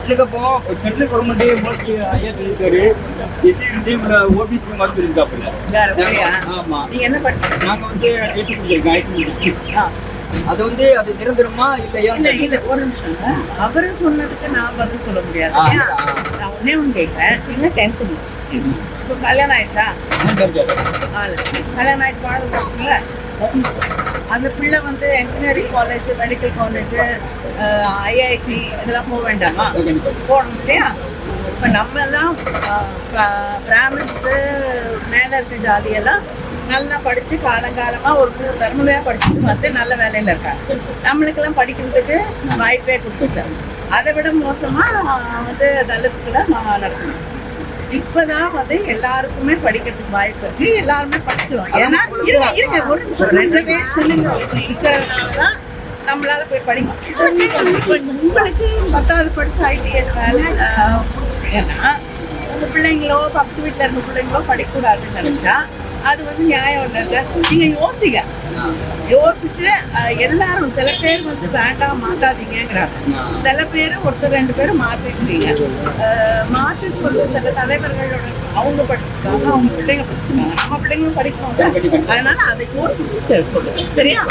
அதுக்கப்புறம் central government mostly ஐயா சொல்லியிருக்காரு எஸ்சி ஓபிசி மாதிரி சொல்லியிருக்காப்புல. ஆமா, நீங்க என்ன படிச்சீங்க? நாங்க வந்து ஐடி முடிச்சிருக்கோம். ஐடி முடிச்சிருக்கோம். அது வந்து அது நிரந்தரமா இல்லையா? இல்ல ஒரு நிமிஷம். அவரு சொன்னதுக்கு நான் பதில் சொல்ல முடியாது. நான் ஒன்னே ஒன்று கேட்கிறேன். நீங்க 10th முடிச்சு இப்போ கல்யாணம் ஆயிடுச்சா? கல்யாணம் ஆயிட்டு வாழ்ந்துருக்குல்ல. அந்த பிள்ளை வந்து engineering college, medical college, IIT இதெல்லாம் போக வேண்டாமா? போகணும் இல்லையா? இப்போ நம்ம எல்லாம் பிராமின்ஸு மேலே இருக்க ஜாதியெல்லாம் நல்லா படித்து காலங்காலமாக ஒரு 3 தலைமுறையாக படிச்சுட்டு வந்து நல்ல வேலையில் இருக்காங்க. நம்மளுக்கெல்லாம் படிக்கிறதுக்கு வாய்ப்பே கொடுத்துட்டாங்க. அதை விட மோசமாக வந்து தலித்துக்களை நடத்தணும். இப்போதான் வந்து எல்லாருக்குமே படிக்கிறதுக்கு வாய்ப்பு இருக்கு. எல்லாருமே படிச்சிடும். ஏன்னா இருங்க ஒரு நிமிஷம், ரிசர்வேஷன் இருக்கிறதுனால தான் நம்மளால போய் படிக்கணும். இப்போ உங்களுக்கு 10வது படிச்சு ஐடிஎஸ் வேலை ஏன்னா உங்கள் பிள்ளைங்களோ பக்கத்து வீட்டில் இருந்த பிள்ளைங்களோ படிக்கக்கூடாதுன்னு நினைச்சா அது வந்து நியாயம் இல்லைல்ல. நீங்க யோசிச்சு எல்லாரும் சில பேர் வந்து வேண்டாம் மாட்டாதீங்கிறாங்க. சில பேர் ஒருத்தர் 2 பேரும் மாத்திருக்கீங்க. மாற்றி சொல்லி சில தலைவர்களோட அவங்க படிச்சிருக்காங்க, அவங்க பிள்ளைங்க படிச்சிருக்காங்க, நம்ம பிள்ளைங்களும் படிக்கணும். அதனால அதை யோசிச்சு சொல்லுங்க. சரியா?